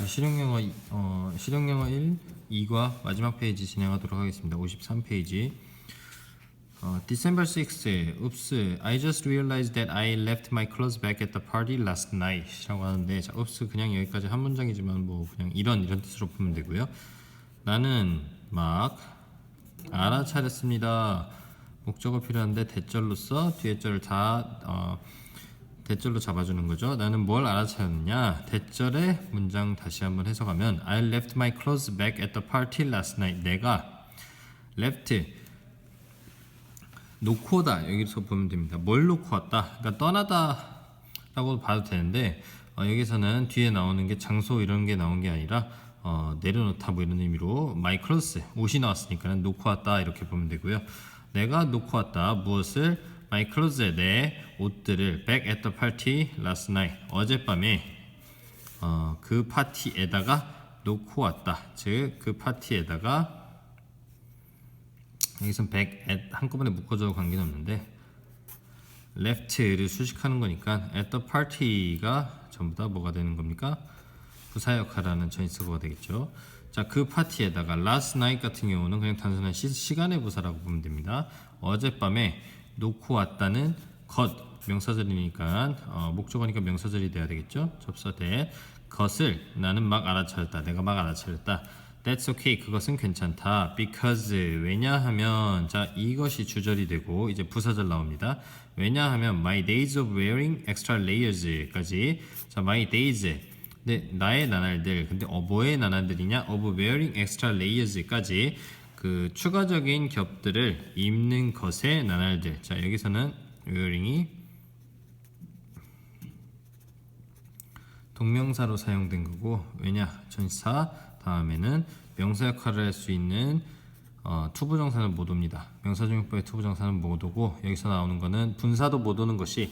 실용영어 1, 2과 마지막 페이지 진행하도록 하겠습니다. 53페이지. December 6th. Oops, I just realized that I left my clothes back at the party last night. 라고 하는데, 자, oops 그냥 여기까지 한 문장이지만 뭐 그냥 이런 뜻으로 보면 되고요. 나는 막 알아차렸습니다. 목적어 필요한데 대절로서 뒤에 절을 다 대절로 잡아주는 거죠. 나는 뭘 알아차렸느냐? 대절의 문장 다시 한번 해석하면 I left my clothes back at the party last night. 내가 left 놓고 오다 여기서 보면 됩니다. 뭘 놓고 왔다? 그러니까 떠나다 라고 봐도 되는데 여기서는 뒤에 나오는 게 장소 이런 게 나온 게 아니라 내려놓다 뭐 이런 의미로 my clothes 옷이 나왔으니까는 놓고 왔다 이렇게 보면 되고요. 내가 놓고 왔다 무엇을? my clothes 내 옷들을 back at the party last night 어젯밤에 그 파티에다가 놓고 왔다. 즉 그 파티에다가 여기선 back at 한꺼번에 묶어줘도 관계는 없는데 left를 수식하는 거니까 at the party가 전부 다 뭐가 되는 겁니까? 부사 역할하는 전치사가 되겠죠. 자, 그 파티에다가 last night 같은 경우는 그냥 단순한 시간의 부사라고 보면 됩니다. 어젯밤에 놓고 왔다는 것 명사절이니까 목적어니까 명사절이 돼야 되겠죠. 접사대 것을 나는 막 알아차렸다. 내가 막 알아차렸다. That's okay. 그것은 괜찮다. Because 왜냐하면 자 이것이 주절이 되고 이제 부사절 나옵니다. 왜냐하면 my days of wearing extra layers까지 자 my days 네, 나의 나날들 근데 뭐의 나날들이냐? of wearing extra layers까지 그 추가적인 겹들을 입는 것의 나날들. 자 여기서는 wearing이 동명사로 사용된 거고 왜냐 전치사 다음에는 명사 역할을 할 수 있는 투부정사는 못 옵니다. 명사중용법의 투부정사는 못 오고 여기서 나오는 거는 분사도 못 오는 것이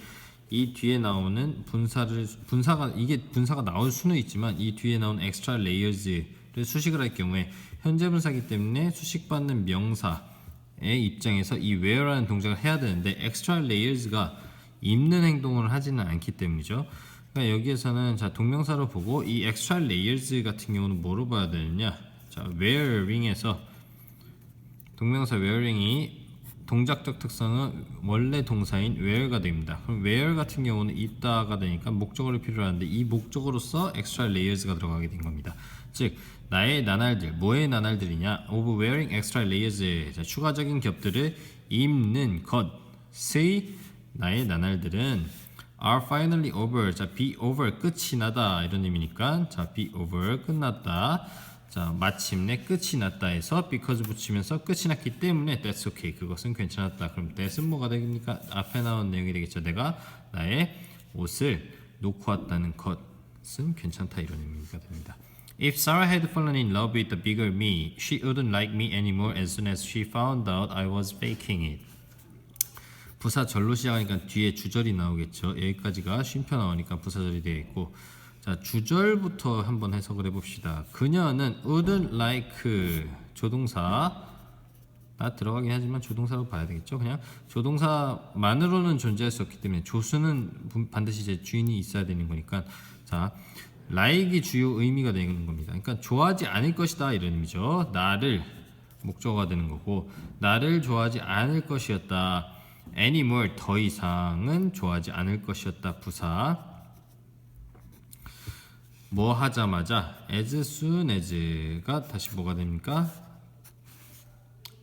이 뒤에 나오는 분사가 나올 수는 있지만 이 뒤에 나온 extra layers를 수식을 할 경우에 현재 분사이기 때문에 수식받는 명사의 입장에서 이 wear라는 동작을 해야 되는데 extra layers가 입는 행동을 하지는 않기 때문이죠. 그러니까 여기에서는 자 동명사로 보고 이 extra layers 같은 경우는 뭐로 봐야 되느냐? 자 wearing에서 동명사 wearing이 동작적 특성은 원래 동사인 wear가 됩니다. 그럼 wear 같은 경우는 입다가 되니까 목적어를 필요로 하는데 이 목적어로서 extra layers가 들어가게 된 겁니다. 즉 나의 나날들 뭐의 나날들이냐? of wearing extra layers 자, 추가적인 겹들을 입는 것의 나의 나날들은 are finally over. 자, be over 끝이 나다 이런 의미니까 자, be over 끝났다. 자, 마침내 끝이 났다 해서 because 붙이면서 끝이 났기 때문에 that's okay. 그것은 괜찮았다. 그럼 that은 뭐가 되겠습니까? 앞에 나온 내용이 되겠죠. 내가 나의 옷을 놓고 왔다는 것은 괜찮다 이런 의미가 됩니다. If Sarah had fallen in love with the bigger me, she wouldn't like me anymore as soon as she found out I was faking it. 부사 절로 시작하니까 뒤에 주절이 나오겠죠. 여기까지가 쉼표 나오니까 부사절이 되어 있고 자 주절부터 한번 해석을 해봅시다. 그녀는 wouldn't like 조동사 들어가긴 하지만 조동사로 봐야 되겠죠. 그냥 조동사만으로는 존재할 수 없기 때문에 조수는 반드시 이제 주인이 있어야 되는 거니까 자 like이 주요 의미가 되는 겁니다. 그러니까 좋아하지 않을 것이다 이런 의미죠. 나를 목적어가 되는 거고 나를 좋아하지 않을 것이었다. anymore 더 이상은 좋아하지 않을 것이었다. 부사 뭐 하자마자 as soon as가 다시 뭐가 됩니까?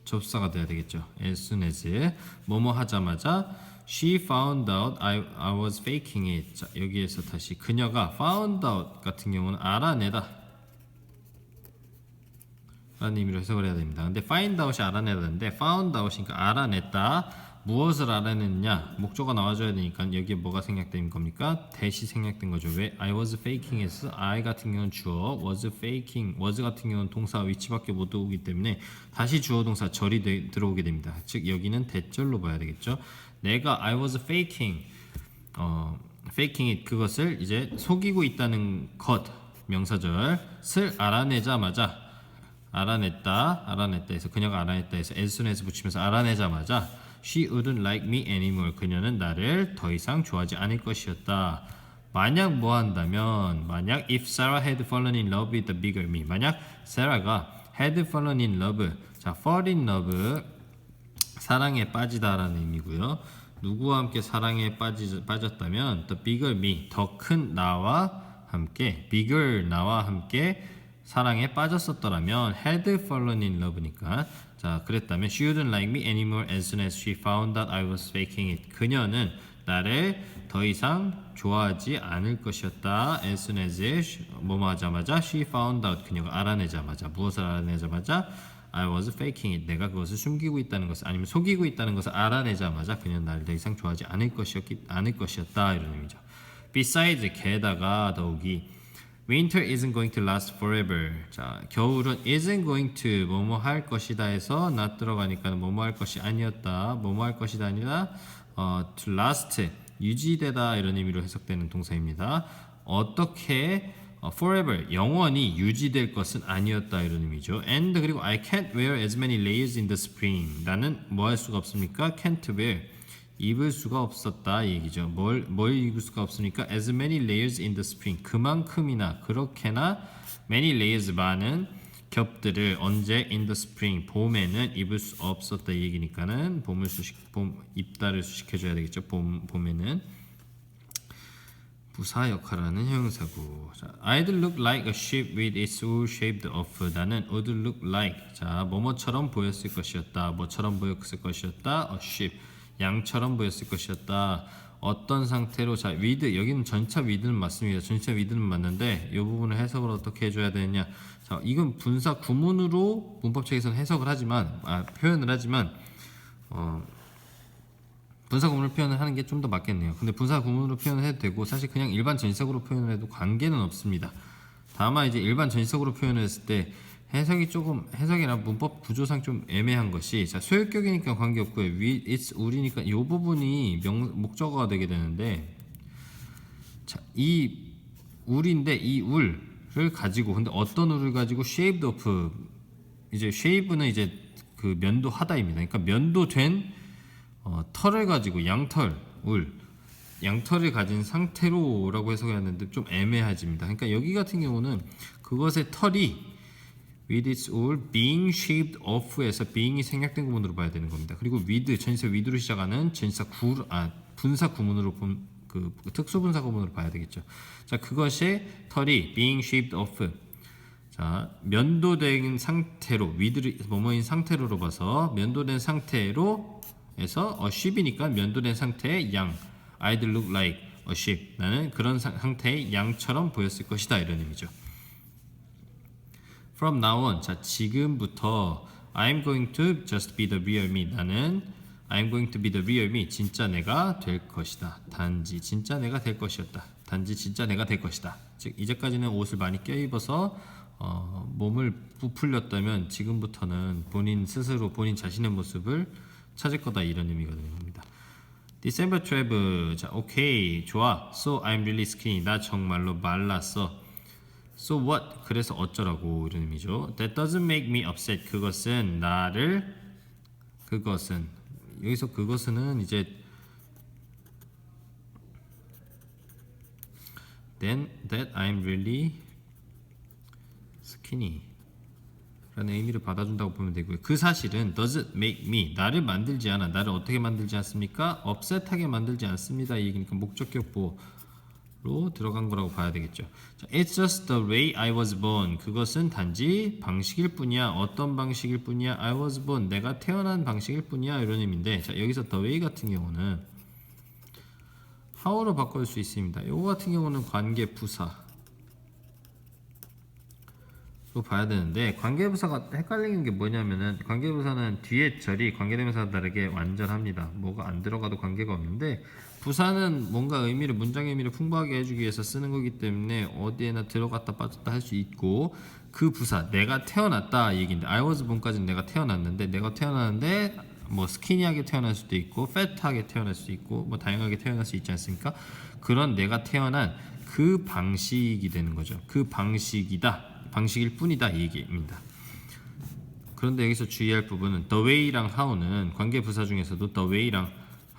접사가 돼야 되겠죠. as soon as 뭐뭐 하자마자 she found out I was faking it. 자, 여기에서 다시 그녀가 found out 같은 경우는 알아내다 라는 의미로 해석을 해야 됩니다. 근데 find out이 알아내다인데 found out이니까 알아냈다. 무엇을 알아냈느냐? 목적어가 나와줘야 되니까 여기에 뭐가 생략된 겁니까? 대시 생략된 거죠. 왜? I was faking it. I 같은 경우는 주어, was faking, was 같은 경우는 동사 위치밖에 못 오기 때문에 다시 주어 동사 절이 들어오게 됩니다. 즉 여기는 대절로 봐야 되겠죠. 내가 I was faking, faking it 그것을 이제 속이고 있다는 것 명사절을 알아내자마자 알아냈다 해서 그녀가 알아냈다 해서 as soon as 붙이면서 알아내자마자 She wouldn't like me anymore. 그녀는 나를 더 이상 좋아하지 않을 것이었다. 만약 뭐 한다면 만약 if Sarah had fallen in love with the bigger me 만약 Sarah가 had fallen in love 자 fall in love 사랑에 빠지다라는 의미고요. 누구와 함께 사랑에 빠졌다면 the bigger me 더 큰 나와 함께 bigger 나와 함께 사랑에 빠졌었더라면 had fallen in love니까 자 그랬다면 she wouldn't like me anymore as soon as she found out I was faking it 그녀는 나를 더 이상 좋아하지 않을 것이었다 as soon as 뭐뭐 하자마자 she found out 그녀가 알아내자마자 무엇을 알아내자마자 I was faking it 내가 그것을 숨기고 있다는 것을 아니면 속이고 있다는 것을 알아내자마자 그녀는 나를 더 이상 좋아하지 않을 것이었다 이런 의미죠. Besides 게다가 더욱이 Winter isn't going to last forever. 자, 겨울은 isn't going to 뭐뭐 할 것이다 해서 not 들어가니까 뭐뭐 할 것이 아니었다. 뭐뭐 할 것이다 아니라 to last 유지되다 이런 의미로 해석되는 동사입니다. 어떻게 forever 영원히 유지될 것은 아니었다 이런 의미죠. And 그리고 I can't wear as many layers in the spring. 나는 뭐 할 수가 없습니까? Can't wear 입을 수가 없었다 이 얘기죠. 뭘 입을 수가 없으니까 as many layers in the spring 그만큼이나 그렇게나 many layers 많은 겹들을 언제 in the spring 봄에는 입을 수 없었다 이 얘기니까는 입다를 수식해 줘야 되겠죠. 봄에는 부사 역할하는 형용사고. 자, I'd look like a ship with its wool shaved off. 나는 would look like 자 뭐뭐처럼 보였을 것이었다. 뭐처럼 보였을 것이었다. A ship 양처럼 보였을 것이었다. 어떤 상태로 자 with 여기는 전차 with는 맞습니다. 전차 with는 맞는데 이 부분을 해석을 어떻게 해줘야 되느냐. 자 이건 분사 구문으로 문법책에서는 해석을 하지만 표현을 하지만 분사 구문으로 표현을 하는 게 좀 더 맞겠네요. 근데 분사 구문으로 표현을 해도 되고 사실 그냥 일반 전치사구로 표현을 해도 관계는 없습니다. 다만 이제 일반 전치사구로 표현을 했을 때 해석이나 문법 구조상 좀 애매한 것이 자 소유격이니까 관계없고요. it's 우리니까 이 부분이 목적어가 되게 되는데 자 이 울인데 이 울을 가지고 근데 어떤 울을 가지고 shaved off 이제 shave는 이제 그 면도하다입니다. 그러니까 면도된 털을 가지고 양털 양털을 가진 상태로라고 해석해야 하는데 좀 애매해집니다. 그러니까 여기 같은 경우는 그것의 털이 with its wool being shaved off에서 being이 생략된 구문으로 봐야 되는 겁니다. 그리고 with 전치사 with로 시작하는 분사 구문으로 그 특수분사 구문으로 봐야 되겠죠. 자 그것의 털이 being shaved off 자 면도된 상태로 with를 뭐뭐인 상태로로 봐서 면도된 상태로 해서 a sheep이니까 면도된 상태의 양 I'd look like a sheep 나는 그런 상태의 양처럼 보였을 것이다 이런 의미죠. From now on 자 지금부터 I'm going to just be the real me 나는 I'm going to be the real me 진짜 내가 될 것이다. 단지 진짜 내가 될 것이었다. 단지 진짜 내가 될 것이다. 즉 이제까지는 옷을 많이 껴입어서 몸을 부풀렸다면 지금부터는 본인 스스로 본인 자신의 모습을 찾을 거다 이런 의미가 되는 겁니다. December 12 자 오케이 좋아 So I'm really skinny 나 정말로 말랐어 So what 그래서 어쩌라고 이런 의미죠. That doesn't make me upset 그것은 여기서 그것은 이제 Then that I'm really skinny 라는 의미를 받아준다고 보면 되고요. 그 사실은 doesn't make me 나를 만들지 않아 나를 어떻게 만들지 않습니까? upset하게 만들지 않습니다. 이 얘기니까 목적격 보호로 들어간 거라고 봐야 되겠죠. 자, It's just the way I was born 그것은 단지 방식일 뿐이야. 어떤 방식일 뿐이야? I was born 내가 태어난 방식일 뿐이야 이런 의미인데 자 여기서 the way 같은 경우는 how로 바꿀 수 있습니다. 이거 같은 경우는 관계 부사 또 봐야 되는데 관계부사가 헷갈리는 게 뭐냐면은 관계부사는 뒤에 절이 관계대명사와 다르게 완전합니다. 뭐가 안 들어가도 관계가 없는데 부사는 뭔가 문장의 의미를 풍부하게 해주기 위해서 쓰는 거기 때문에 어디에나 들어갔다 빠졌다 할 수 있고 그 부사 내가 태어났다 얘기인데 I was born까지는 내가 태어났는데 뭐 스키니하게 태어날 수도 있고 패트하게 태어날 수도 있고 뭐 다양하게 태어날 수 있지 않습니까? 그런 내가 태어난 그 방식이 되는 거죠. 그 방식일 뿐이다 이 얘기입니다. 그런데 여기서 주의할 부분은 the way랑 how는 관계 부사 중에서도 the way랑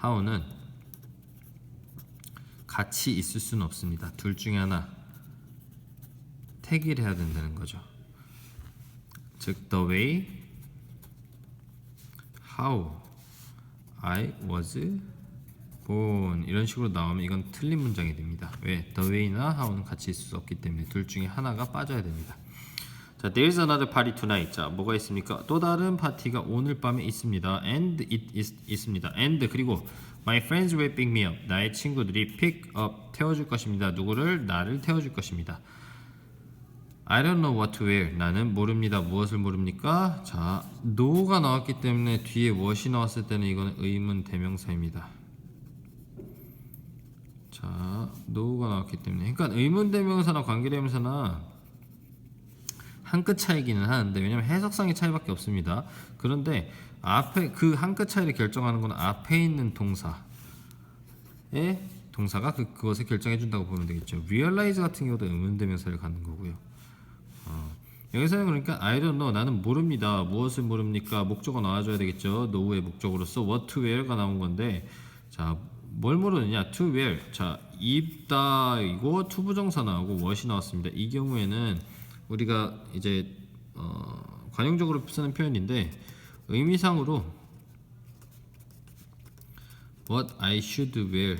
how는 같이 있을 수는 없습니다. 둘 중에 하나 택일 해야 된다는 거죠. 즉 the way how I was born 이런 식으로 나오면 이건 틀린 문장이 됩니다. 왜? the way나 how는 같이 있을 수 없기 때문에 둘 중에 하나가 빠져야 됩니다. 자, there's another party tonight. 자, 뭐가 있습니까? 또 다른 파티가 오늘 밤에 있습니다. And it is 있습니다. And 그리고 my friends will pick me up. 나의 친구들이 pick up 태워줄 것입니다. 누구를? 나를 태워줄 것입니다. I don't know what to wear. 나는 모릅니다. 무엇을 모릅니까? 자, no가 나왔기 때문에 뒤에 what이 나왔을 때는 이거는 의문 대명사입니다. 자, no가 나왔기 때문에 그러니까 의문 대명사나 관계 대명사나 한 끗 차이기는 하는데 왜냐면 해석상의 차이밖에 없습니다. 그런데 앞에 그 한 끗 차이를 결정하는 건 앞에 있는 동사의 동사가 그것을 결정해 준다고 보면 되겠죠. realize 같은 경우도 의문 대명사를 갖는 거고요. 여기서는 그러니까 I don't know 나는 모릅니다. 무엇을 모릅니까? 목적어 나와줘야 되겠죠. know의 목적으로서 what to wear가 나온 건데 자, 뭘 모르느냐? to wear. 자, 입다이고 투부정사 나오고 what이 나왔습니다. 이 경우에는 우리가 이제 관용적으로 쓰는 표현인데 의미상으로 what I should wear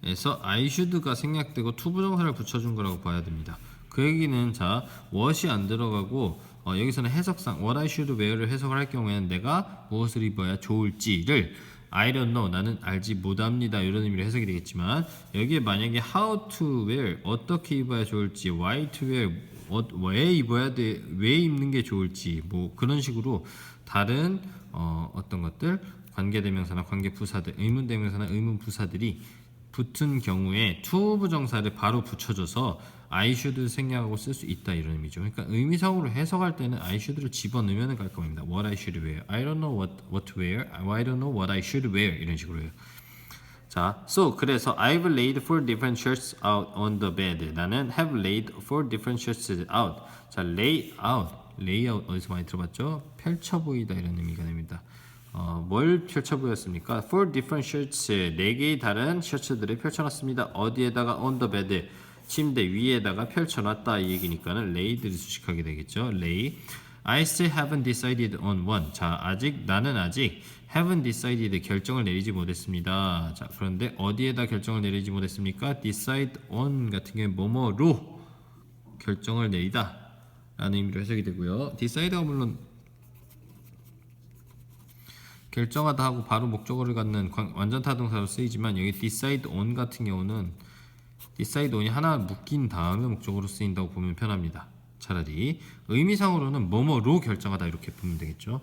에서 I should가 생략되고 투부정사를 붙여준 거라고 봐야 됩니다. 그 얘기는 자 what이 안 들어가고 여기서는 해석상 what I should wear를 해석을 할 경우에는 내가 무엇을 입어야 좋을지를 I don't know 나는 알지 못합니다 이런 의미로 해석이 되겠지만 여기에 만약에 how to wear 어떻게 입어야 좋을지 why to wear 왜 입어야 돼 왜 입는 게 좋을지 뭐 그런 식으로 다른 어떤 것들 관계대명사나 관계부사들 의문대명사나 의문부사들이 붙은 경우에 to 부정사를 바로 붙여줘서 I should 생략하고 쓸 수 있다 이런 의미죠. 그러니까 의미상으로 해석할 때는 I should를 집어넣으면 갈 겁니다. What I should wear. I don't know what to wear. I don't know what I should wear. 이런 식으로 해요. 자, so 그래서 I've laid 4 different shirts out on the bed. 나는 have laid 4 different shirts out. 자, lay out. layout 어디서 많이 들어봤죠? 펼쳐 보이다 이런 의미가 됩니다. 뭘 펼쳐 보였습니까? 4 different shirts 4개의 다른 셔츠들을 펼쳐놨습니다. 어디에다가 on the bed 침대 위에다가 펼쳐놨다 이 얘기니까는 lay를 수식하게 되겠죠. lay. I still haven't decided on one. 자, 나는 아직 haven't decided 결정을 내리지 못했습니다. 자, 그런데 어디에다 결정을 내리지 못했습니까? decide on 같은 경우에 뭐뭐로 결정을 내리다 라는 의미로 해석이 되고요. decide가 물론 결정하다 하고 바로 목적어를 갖는 완전 타동사로 쓰이지만 여기 decide on 같은 경우는 decide on이 하나 묶인 다음에 목적으로 쓰인다고 보면 편합니다. 차라리 의미상으로는 뭐뭐로 결정하다 이렇게 보면 되겠죠.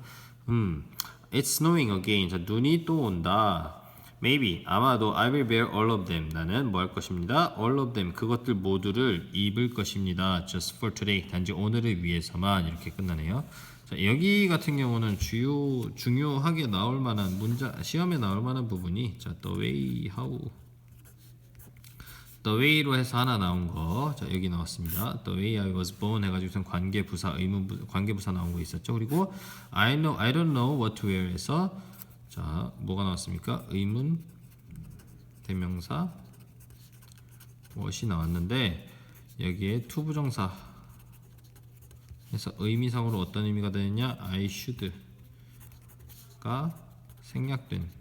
It's snowing again. 자, 눈이 또 온다. Maybe 아마도 I will wear all of them. 나는 뭐 할 것입니다. All of them 그것들 모두를 입을 것입니다. Just for today. 단지 오늘을 위해서만 이렇게 끝나네요. 자, 여기 같은 경우는 중요하게 나올 만한 시험에 나올 만한 부분이 자, the way, how the way로 해서 하나 나온 거. 자, 여기 나왔습니다. The way I was born 해가지고 관계부사, 관계부사 나온 거 있었죠. 그리고 I don't know what to wear 해서 자, 뭐가 나왔습니까? 의문, 대명사, what이 나왔는데 여기에 to 부정사 해서 의미상으로 어떤 의미가 되느냐? I should가 생략된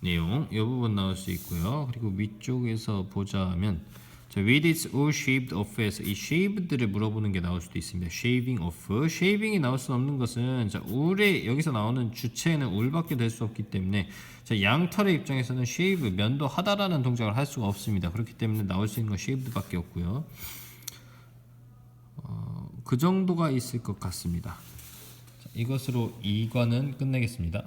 내용 이 부분 나올 수 있고요. 그리고 위쪽에서 보자면 자, with its all shaved off에서 이 shaved를 물어보는 게 나올 수도 있습니다. shaving off, shaving이 나올 수 없는 것은 자, 울에 여기서 나오는 주체는 울밖에 될 수 없기 때문에 자, 양털의 입장에서는 shave 면도하다라는 동작을 할 수가 없습니다. 그렇기 때문에 나올 수 있는 건 shaved밖에 없고요. 그 정도가 있을 것 같습니다. 자, 이것으로 2과는 끝내겠습니다.